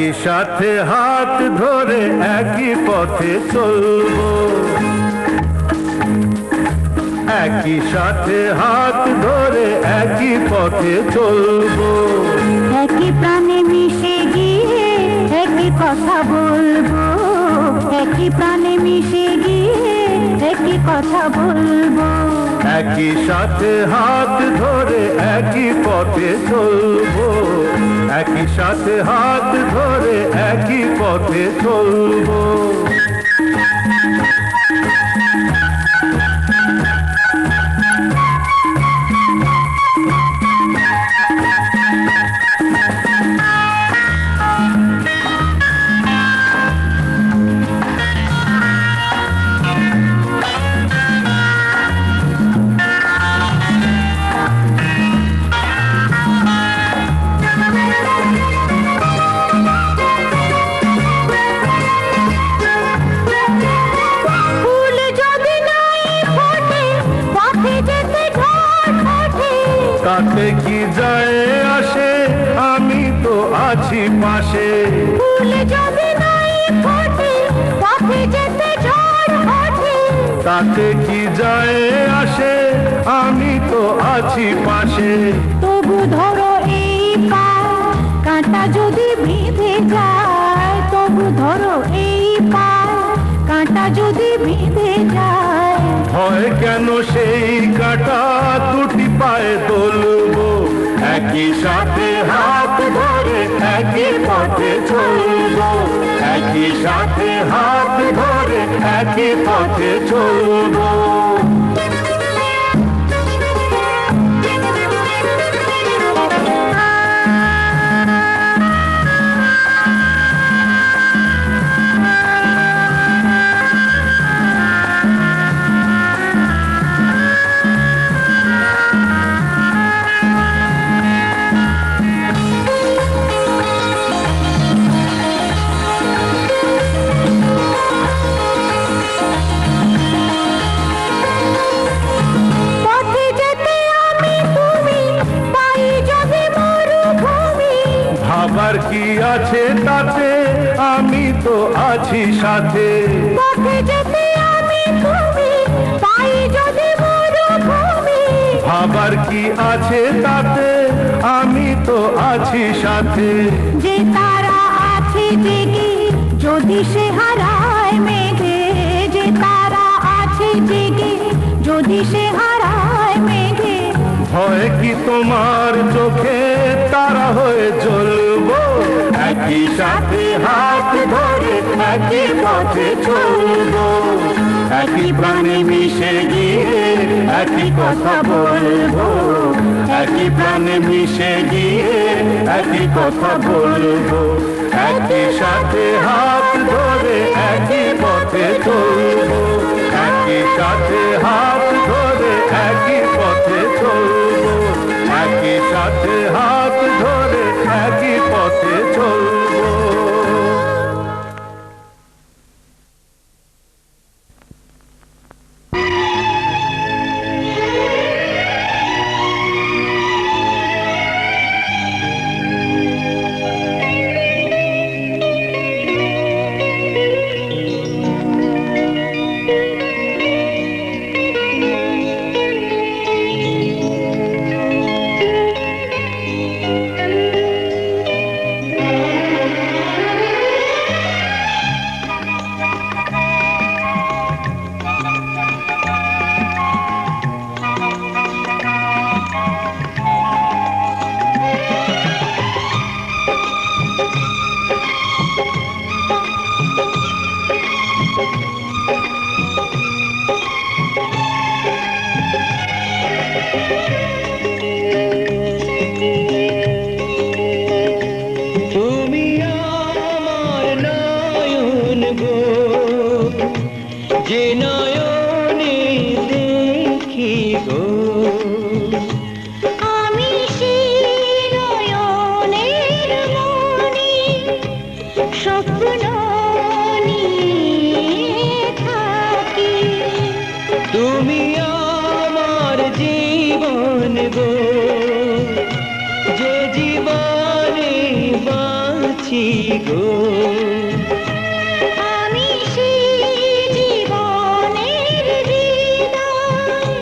একই সাথে হাত ধরে একই পথে চলবো, একই সাথে হাত ধরে একই পথে চলবো, একই প্রাণে মিশে গিয়ে একই কথা বলবো, একই প্রাণে মিশে গিয়ে একই কথা বলবো, একই সাথে হাত ধরে একই পথে চলবো, একই সাথে হাত ধরে একই পথে চলবো। তাতে কি যায় আসে, আমি তো আছি পাশে। ফুল যদি নাই ফোটে পথে যেতে ঝড় ওঠে, তাতে কি যায় আসে, আমি তো আছি পাশে। তবু ধরো এই পা, কাঁটা যদি বেঁধে যায়, তবু ধরো এই পা, কাঁটা যদি বেঁধে যায়। হয় কেন সেই কাঁটা দুটি পায়ে তুলবো, একই সাথে হাত ধরে একই পথে চলবো, একই সাথে হাত ধরে একই পথে চলবো। ভাবার কি আছে তাতে, আমি তো আছি সাথে। পথে যেতে আমি তুমি পাই যদি মরুভূমি, ভাবার কি আছে তাতে, আমি তো আছি সাথে। যে তারা আছে জেগে যদি সে হারায় মেঘে, যে তারা আছে জেগে যদি সে হারায় মেঘে। হয় কি তোমার চোখে তারা হয়ে জ্বলবো, একই সাথে হাত ধরে একই পথে চলবো, একই প্রাণে মিশে গিয়ে একই কথা বলবো, একই প্রাণে মিশে গিয়ে একই কথা বলবো, একই সাথে হাত ধরে একই পথে চলবো, একই সাথে হাত ধরে একই পথে চলবো, একই সাথে হাত ধরে একই পথে চলবো। স্বপ্ন নিয়ে আছি গো। আমি সেই জীবনের হৃদয়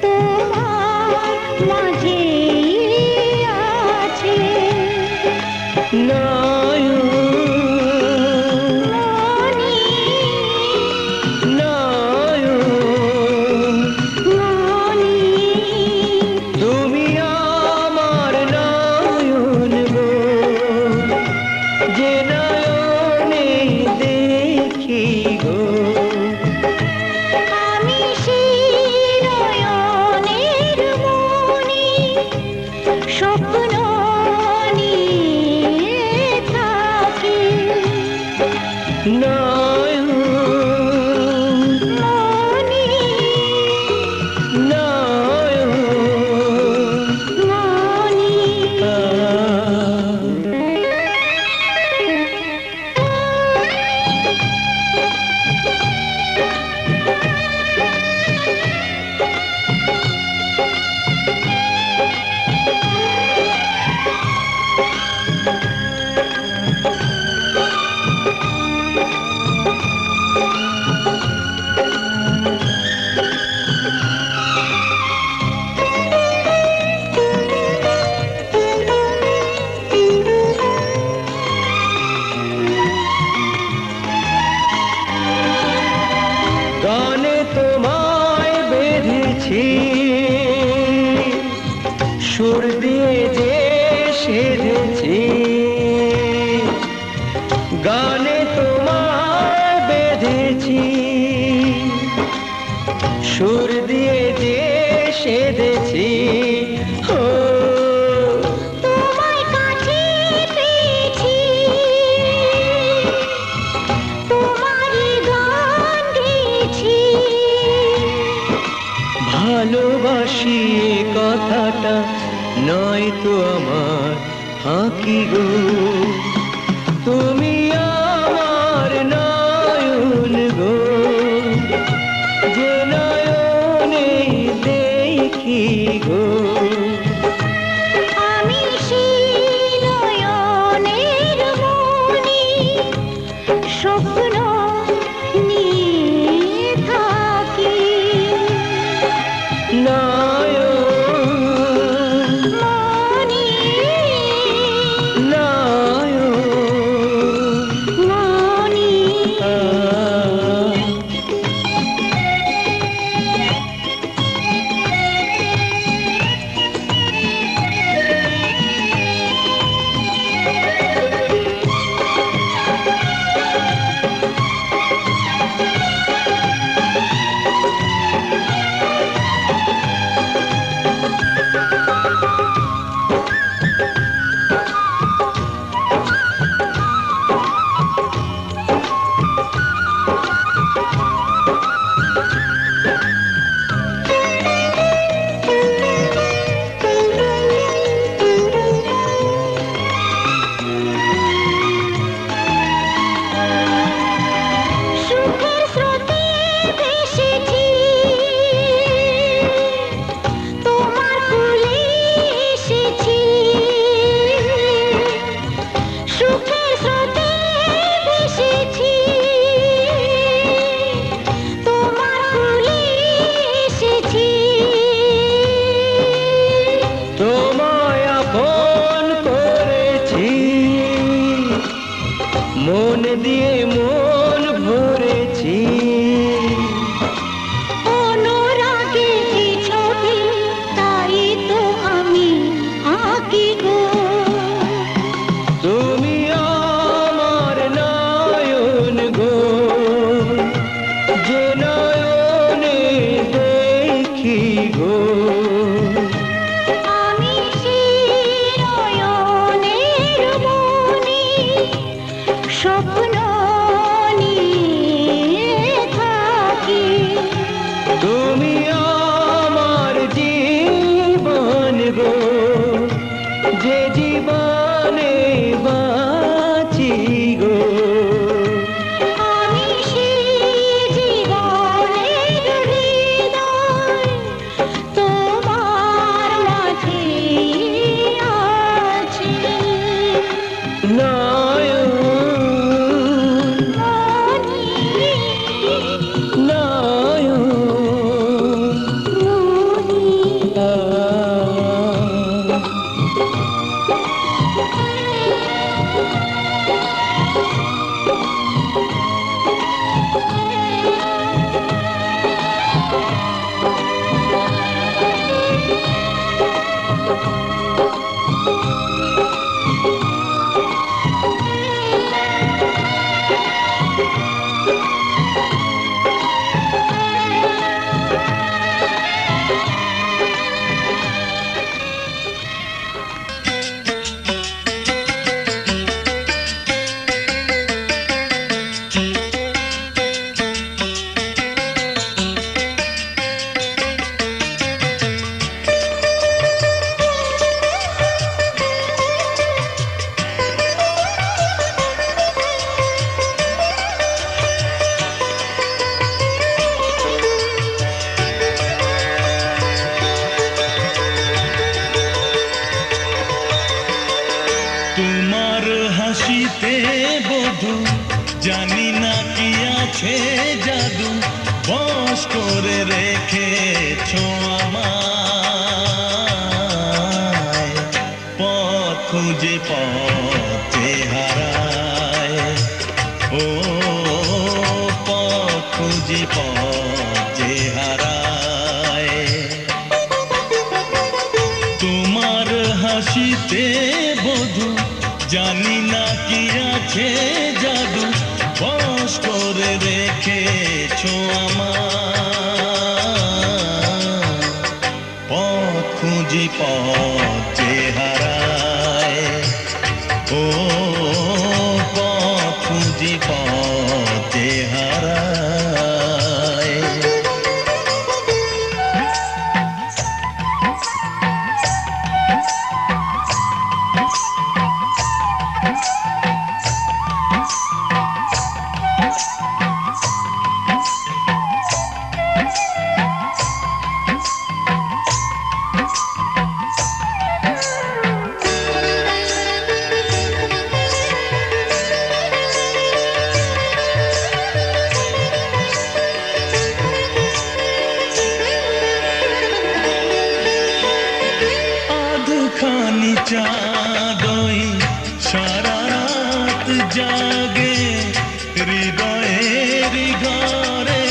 তোমার মাঝেই আছে। নয়ন মনি নয়ন মনি তুমি আমার নয়ন গো, যে নয়নে দেখি গো। আমি সেই নয়নের মনি স্বপ্ন নিয়ে থাকি। নয়ন মনি নয়ন মনি গানে তোমায় বেঁধেছি, সুর দিয়ে যে সেধেছি। গানে তোমায় বেঁধেছি, সুর দিয়ে যে সেধেছি। ও তোমায় কাছে পেয়েছি, তোমারই গান গেয়েছি। ভালোবাসি এ কথাটা নয় তো আমার ফাঁকি গো। তুমি আমার নয়ন গো, যে নয়নে দেখি গো। আমি সেই নয়নের মনি স্বপ্ন নিয়ে থাকি। নয়ন মনি নয়ন জানি না কি আছে জাদু বশ করে রেখেছো আমায় পথ খুঁজে পথে হারায় ও পথ খুঁজে পথে হারায় তোমার হাসিতে বধু জানি না কি আছে জাদু বশ করে রেখেছো আমার পথ খুঁজি পথে হারায় ও পথ খুঁজি পথে হারায় আধখানি চাঁদই সারা রাত জাগে হৃদয়ের ঘরে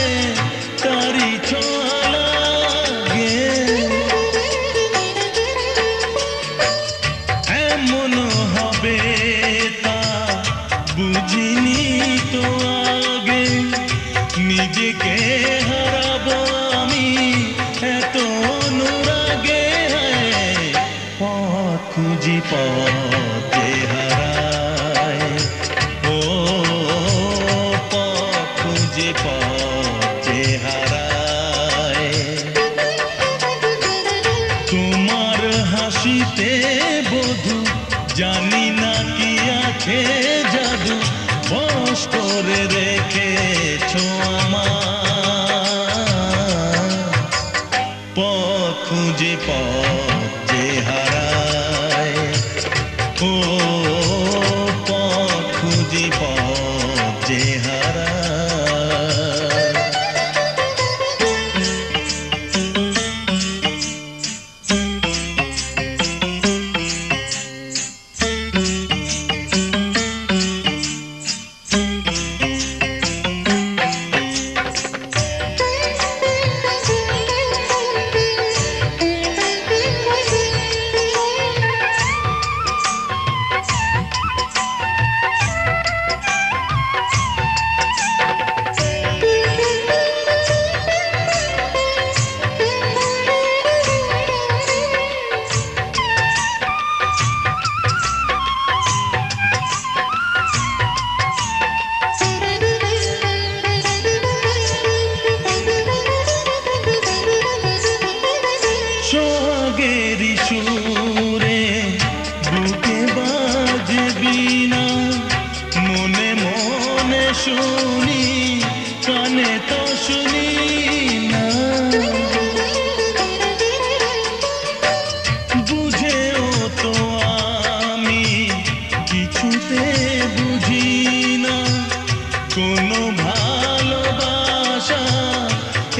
তারি ছোঁয়া লাগে এমন হবে তা বুঝিনি তো আগে নিজেকে হারাবো আমি এত অনুরাগে পথ খুঁজি পথে হারায় ও পথ খুঁজি পথে হারায় তোমার হাসিতে বধু জানি না কি আছে জাদু বশ করে রেখেছো আমার পথ খুঁজি পথে হারায় ও পথ খুঁজি পথে হারায় সোহাগেরি সুরে বুকে বাজবি না মনে মনে শুনি কানে তো শুনি না বুঝেও তো আমি কিছুতে বুঝি না কোনো ভালোবাসা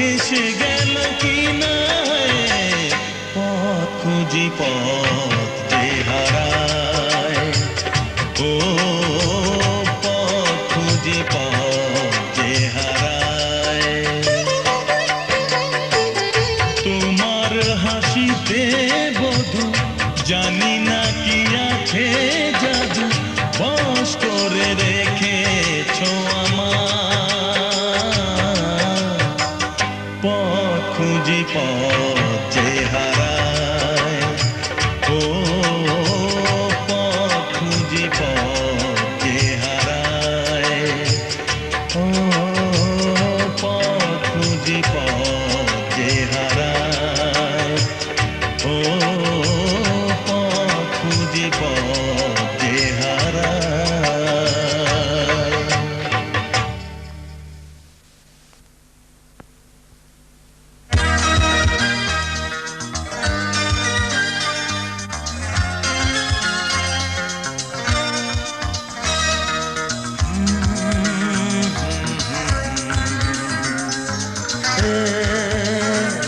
এসে গেল কি না পথ খুঁজি পথে হারায় ও পথ খুঁজি পথে হারায় তোমার হাসিতে বধু জানি না কি আছে জাদু বশ করে রেখেছো আমার পথ খুঁজি পথে হারায় ও পথ খুঁজি পথে হারায় ও পথ খুঁজি পথে হারায় ও পথ খুঁজি পথে হারায়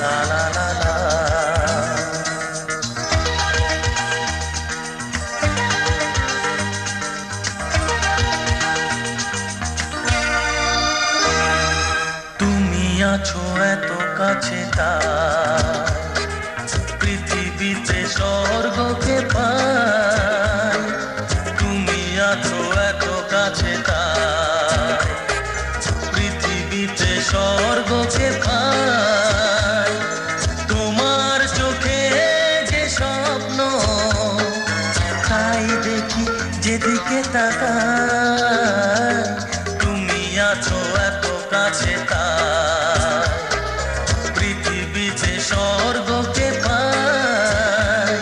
লা লা লা লা। তুমি আছো এত কাছে তাই পৃথিবীতে স্বর্গকে পাই। তুমি আছো এত কাছে তাই পৃথিবীতে স্বর্গকে পাই। তোমার চোখে যে স্বপ্ন তাই দেখি যেদিকে তাকাই। তুমি আছো এত কাছে তাই পৃথিবীতে স্বর্গকে পাই।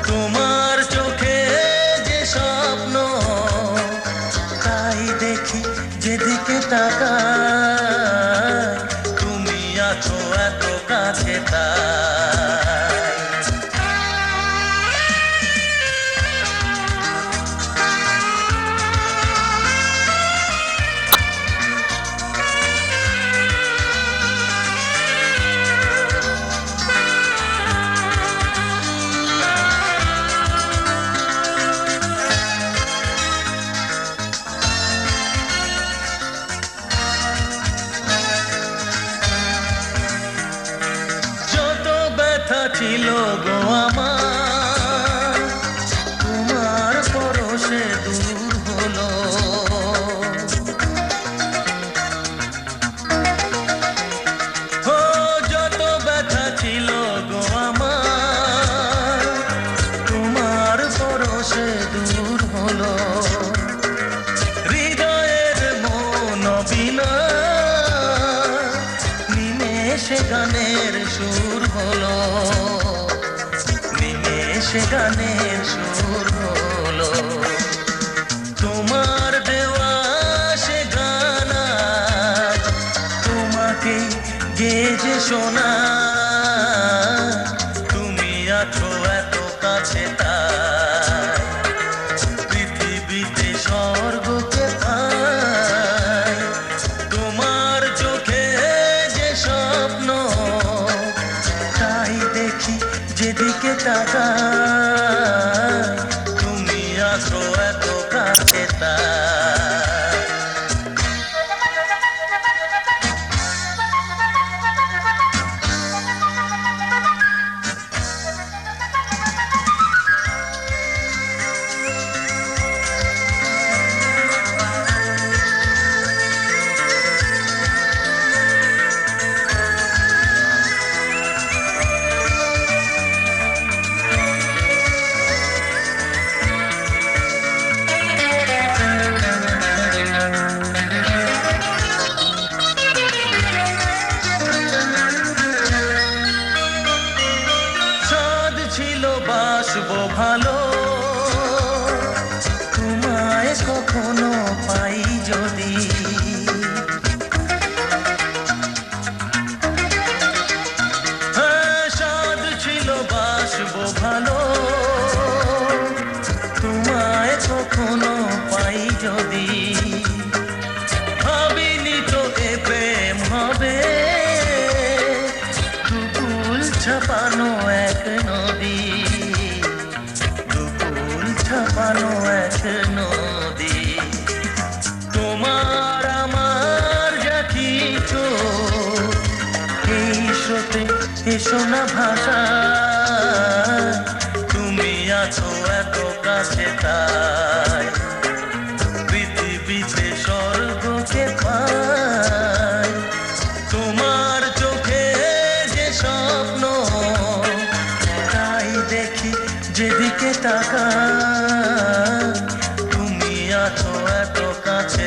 তোমার চোখে যে স্বপ্ন তাই দেখি যেদিকে তাকাই। তুমি আছো এত কাছে তাই। ছিল গো আমার তোমার পরশে দূর হলো। ও যত ব্যথা ছিল গো আমার তোমার পরশে দূর হলো। হৃদয়ের মন বিনা নিমেষে গানের সুর হলো। নিমেষে গানের সুর হলো। তোমার দেওয়া সে গান তোমাকে গেয়ে শোনা। তুমি আছো এত কাছে তাই পৃথিবীতে স্বর্গকে পাই। তোমার চোখে যে স্বপ্ন তাই দেখি যেদিকে তাকাই। তুমি আছো এত কাছে তাই। বাসবো ভালো তোমায় কখনো পাই যদি। সাধ ছিল বাসবো ভালো তোমায় কখনো পাই যদি। ভাবিনি তো এ প্রেম হবে দুকুল ছাপানো এক নদী। ছাপানো এক নদী। তোমার আমার যা কিছু এই স্রোতে এসো না ভাষা। তুমি আছো এত কাছে তাই পৃথিবীতে স্বর্গকে পাই। তোমার চোখে যে স্বপ্ন তাই দেখি যেদিকে তাকাই। তুমি আছো এত কাছে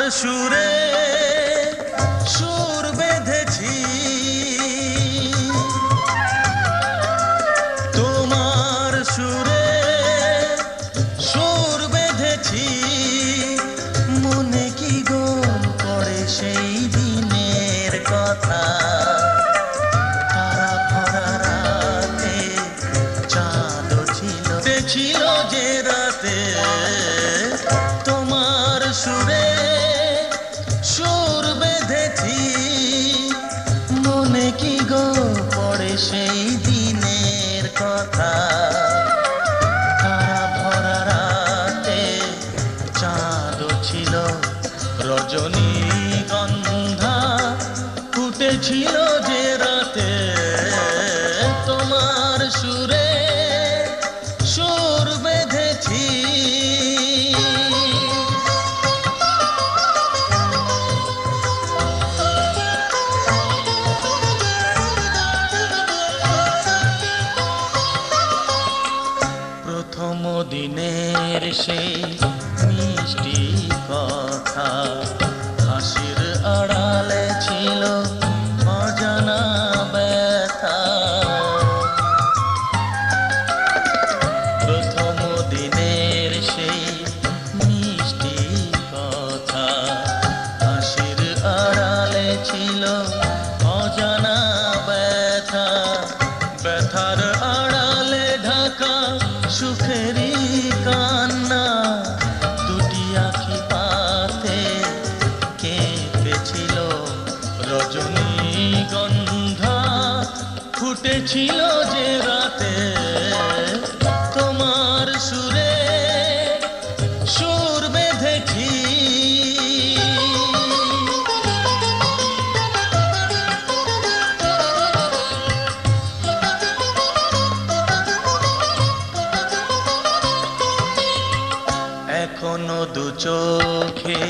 সুরে সুর বেঁধেছি, তোমার সুরে সুর বেঁধেছি, মনে কি গো পড়ে সেই দিনের কথা, তারা ভরা রাতে চাঁদ ছিল যে রাতে, তোমার সুরে সুর বেঁধেছি, মনে কি গো পড়ে সেই দিনের কথা, তারা ভরা রাতে চাঁদ ছিল, রজনীগন্ধা ফুটেছিল যে রাতে, তোমার সুরে সুর বেঁধেছি। প্রথম দিনের সেই মিষ্টি কথা, হাসির আড়ালে ছিল অজানা ব্যথা, প্রথম দিনের সেই মিষ্টি কথা, হাসির আড়ালে ছিল অজানা ব্যথা, ব্যথার আড়ালে ঢাকা সুখেরই কান্না, দুটি আঁখি পাতে কেঁপেছিল, রজনীগন্ধা ফুটেছিল যে রাতে, তোমার সুরে সুর বেঁধেছি। এখনো দু চোখে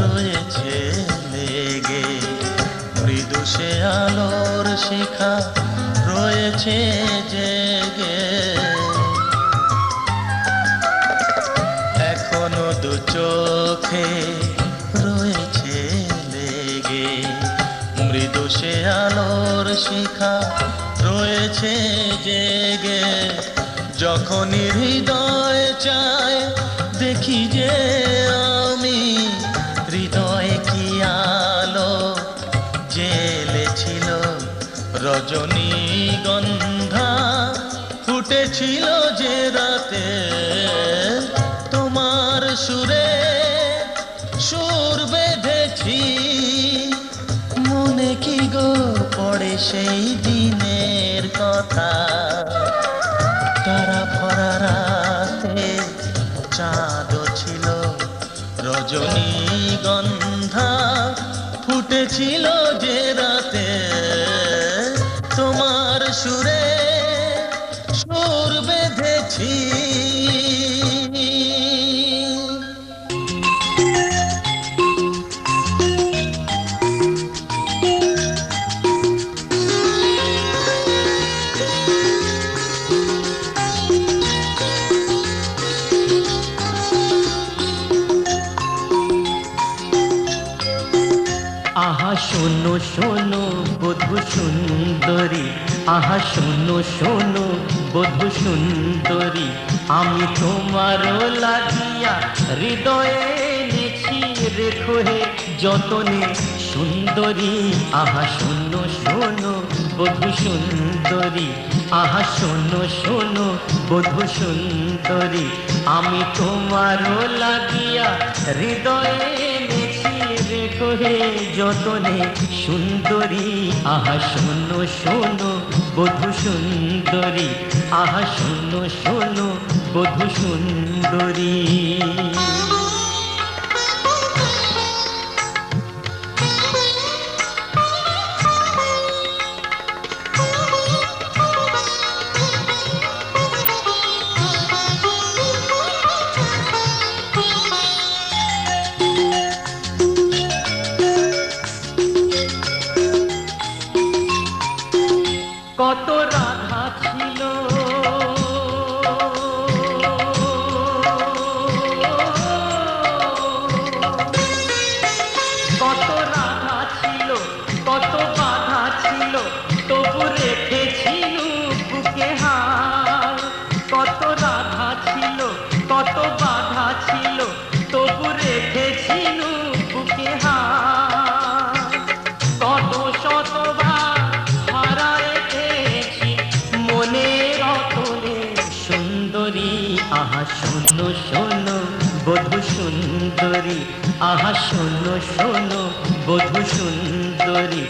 রয়েছে লেগে, মৃদু সে আলোর শিখা রয়েছে জেগে, এখনো দু চোখে রয়েছে লেগে, মৃদু সে আলোর শিখা রয়েছে জেগে, যখনই হৃদয় চায় দেখি যে আমি, হৃদয়ে কি আলো জ্বেলেছিল, রজনীগন্ধা ফুটেছিল যে রাতে, তোমার সুরে সুর বেঁধেছি, মনে কি গো পড়ে সেই দিনের কথা, তারা ভরা রাতে চাঁদ ছিল, রজনীগন্ধা ফুটেছিল যে রাতে, তোমার সুরে সুর বেঁধেছি। আহা শোনো শোনো বধূ সুন্দরী, আহা শোনো শোনো বধূ সুন্দরী, আমি তোমারও লাগিয়া হৃদয়ে লিখি রেখো হে যতনে সুন্দরী, আহা শোনো শোনো বধূ সুন্দরী, আহা শোনো শোনো বধূ সুন্দরী, আমি তোমারও লাগিয়া হৃদয়ে রেখো হে যতনে সুন্দরী, আহা শোনো শোনো বধূ সুন্দরী, আহা শোনো শোনো বধূ সুন্দরী। কত রাধা ছিল আহা শোনো শোনো বধূ সুন্দরী,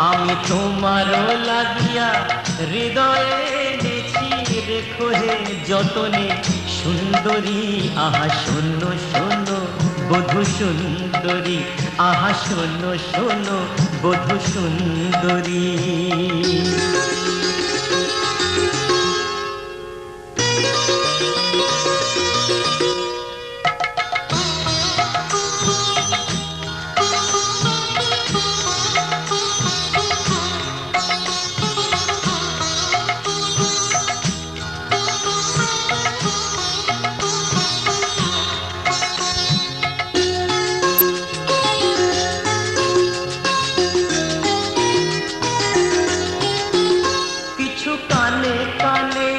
আমি তোমারও লাগিয়া হৃদয়ে এনেছি, রেখো হে যতনে সুন্দরী। আহা শোনো শোনো বধূ সুন্দরী, আহা শোনো শোনো বধূ সুন্দরী। কিছু কানে কানে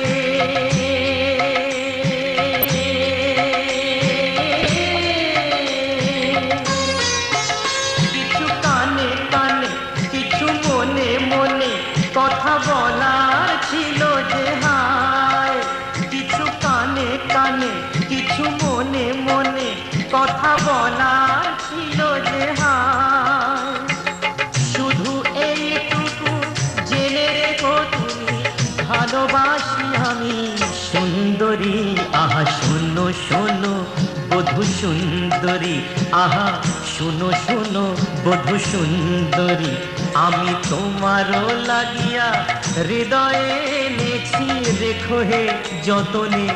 কিছু কানে কানে কিছু মনে মনে কথা বলার ছিল যে হায়, কিছু কানে কানে কিছু মনে মনে কথা বলার ছিল যে হায়। শুধু এইটুকু জেনে রেখো তুমি, ভালোবাসি আমি সুন্দরী। আহা শোনো শোনো বধূ সুন্দরী, আহা শোনো শোনো বধূ সুন্দরী, আমি তোমারও লাগিয়া হৃদয়ে এনেছি, রেখো হে যতনে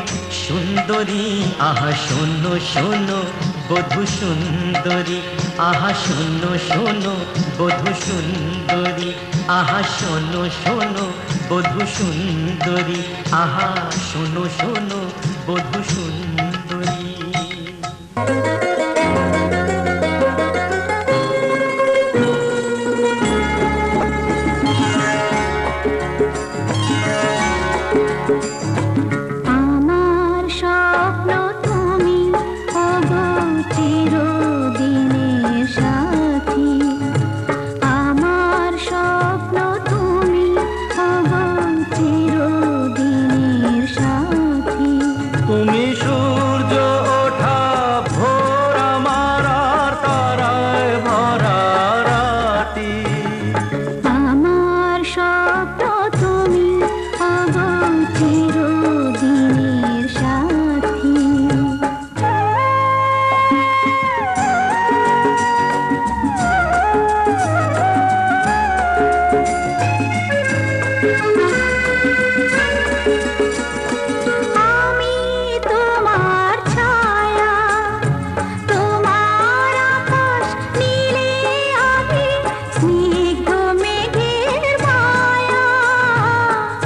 সুন্দরী। আহা শোনো শোনো বধূ সুন্দরী, আহা শোনো শোনো বধূ সুন্দরী, আহা শোনো শোনো বধূ সুন্দরী, আহা শোনো শোনো বধূ সুন্দরী। আমার স্বপ্ন তুমি ওগো চিরদিনের সাথী, আমার স্বপ্ন তুমি ওগো চিরদিনের সাথী। তুমি সূর্য ওঠা ভোর আমার আর তারায় ভরা রাতি, আমার স্বপ্ন তুমি ওগো চিরদিনের সাথী। আমি তোমার ছায়া, তোমার আকাশ নীলে আমি স্নিগ্ধ মেঘের মায়া।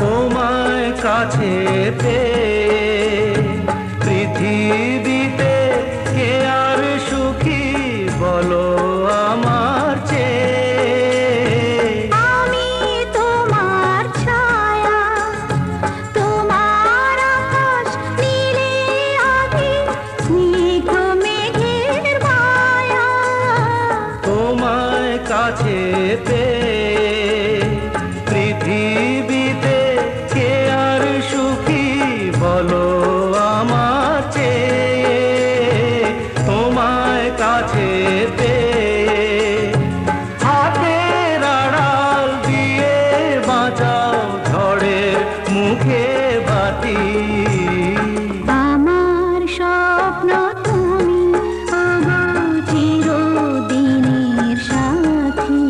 তোমায় কাছে পেয়ে পৃথিবীতে কে আর সুখী বলো আমার চেয়ে। আমি তোমার ছায়া, তোমার আকাশ নীলে আমি স্নিগ্ধ মেঘের মায়া। তোমায় কাছে পেয়ে পৃথিবীতে কে আর সুখী বলো আমার চেয়ে। তোমায় কাছে পেয়ে হাতের আড়াল দিয়ে বাঁচাও ঝড়ের মুখে বাতি। আমার স্বপ্ন তুমি ওগো চিরদিনের সাথী।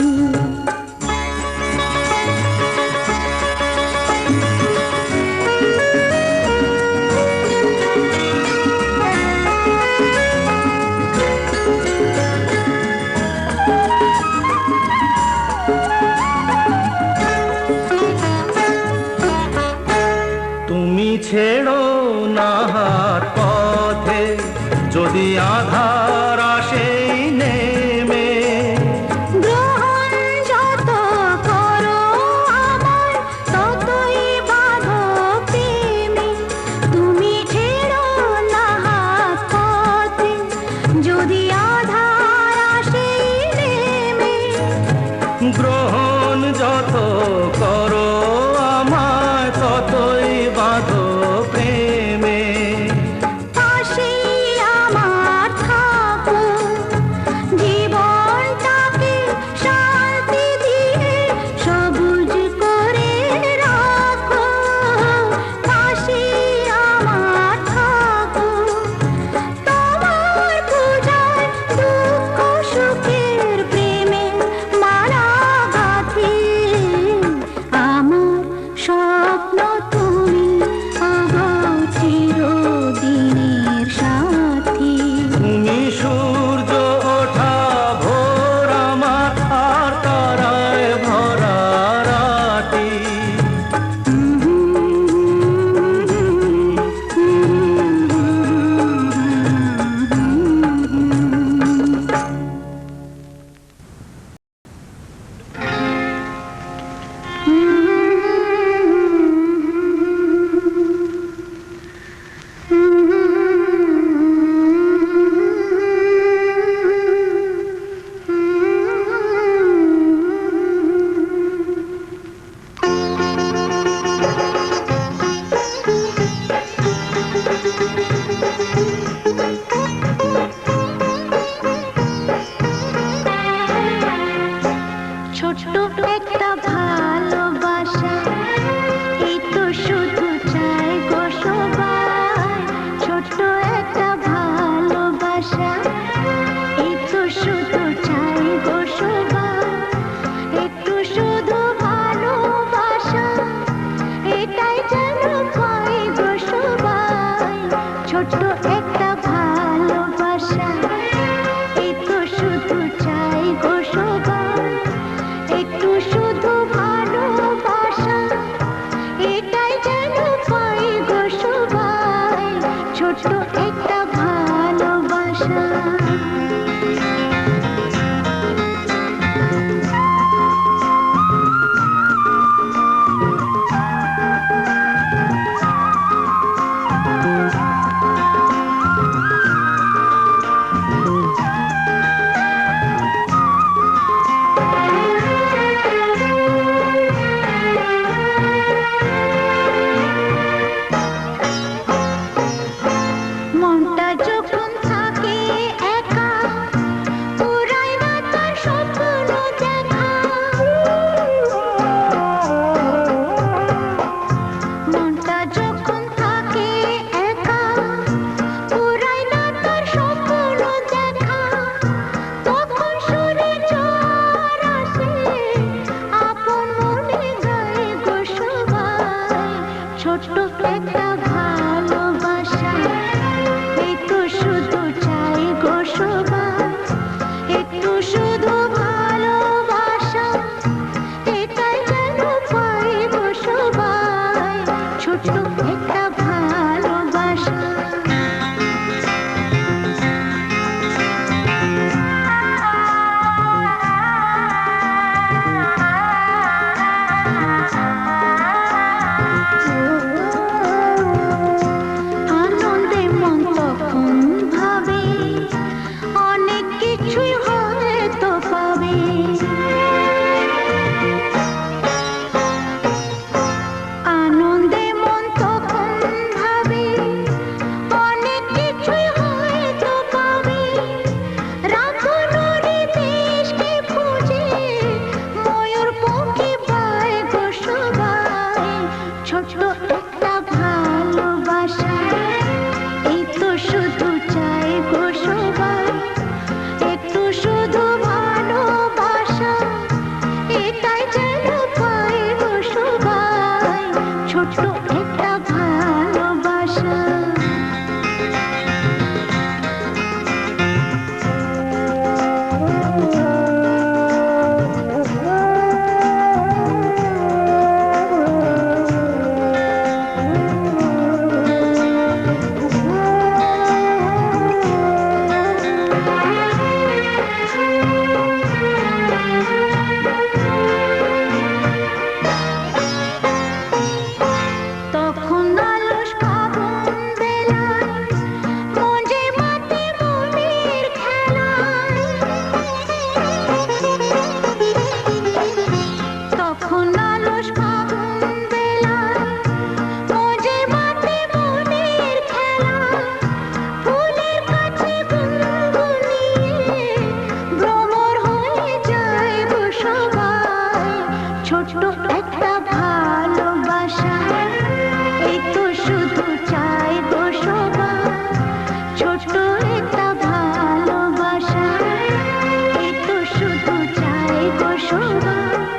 সবাই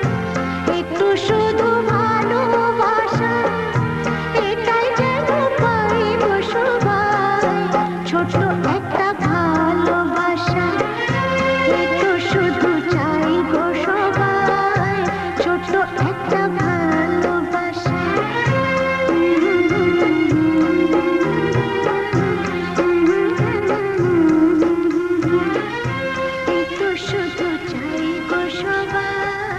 একটু শুধু ভালোবাসা এটাই যেন পাই গো সবাই ছোট্ট একটা ভালোবাসা একটু শুধু চাই গো সবাই ছোট্ট একটা ভালোবাসা একটু শুধু চাই গো সবাই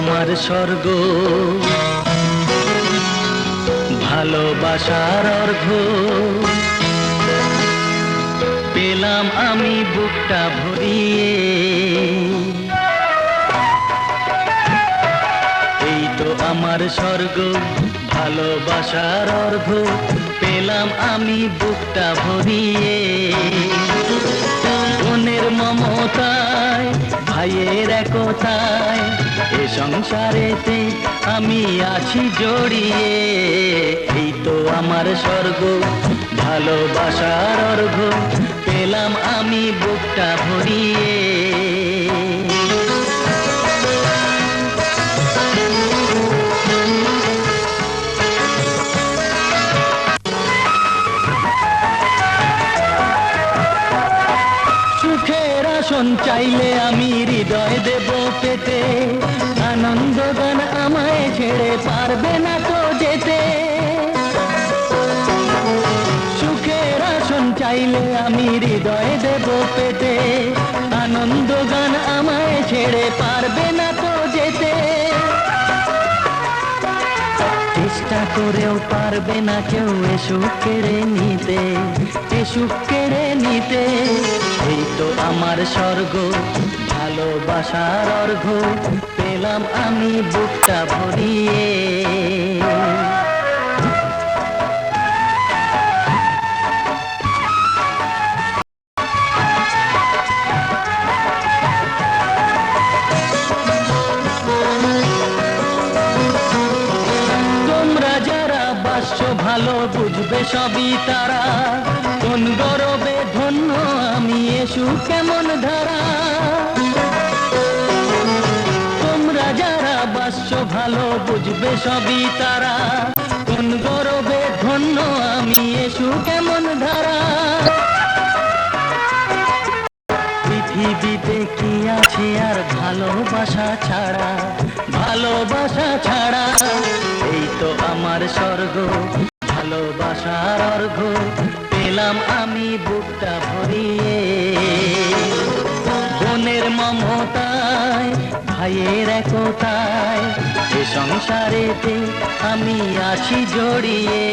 আমার স্বর্গ, ভালোবাসার অর্ঘ পেলাম আমি বুকটা ভরিয়ে। এই তো আমার স্বর্গ, ভালোবাসার অর্ঘ পেলাম আমি বুকটা ভরিয়ে। বোনের মমতায়, ভাইয়ের একতায় এ সংসারেতে আমি আছি জড়িয়ে। এই তো আমার স্বর্গ, ভালোবাসার অর্ঘ পেলাম আমি বুকটা ভরিয়ে। সুখের আসন চাইলে আমি হৃদয় দেব পেতে, আনন্দ গান আমায় ছেড়ে পারবে না তো যেতে। সুখের আসন চাইলে আমি হৃদয় দেব পেতে, আনন্দ গান আমায় ছেড়ে পারবে না তো যেতে। চেষ্টা করেও পারবে না কেউ এ সুখ কেড়ে নিতে, এ সুখ কেড়ে নিতে। এই তো আমার স্বর্গ, ভালোবাসার অর্ঘ পেলাম আমি বুকটা ভরিয়ে। তোমরা যারা বাসছো ভালো বুঝবে সবই তারা, কোন গরবে ধন্য আমি এসু কেমন ধারা। তোমরা যারা বাসছো ভালো বুঝবে সবই তারা, কোন গরবে ধন্য আমি এসু কেমন ধারা। পৃথিবীতে কি আছে আর ভালোবাসা ছাড়া, ভালোবাসা ছাড়া। এই তো আমার স্বর্গ, ভালোবাসার অর্ঘ পেলাম আমি বুকটা ভরিয়ে। বোনের মমতায়, ভাইয়ের একতায় এ সংসারেতে আমি আছি জড়িয়ে।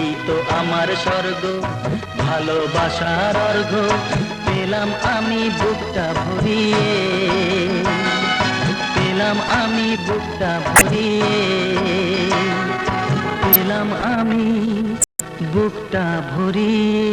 এই তো আমার স্বর্গ, ভালোবাসার অর্ঘ পেলাম আমি বুকটা ভরিয়ে। পেলাম আমি বুকটা ভরিয়ে, পেলাম আমি বুকটা ভরিয়ে।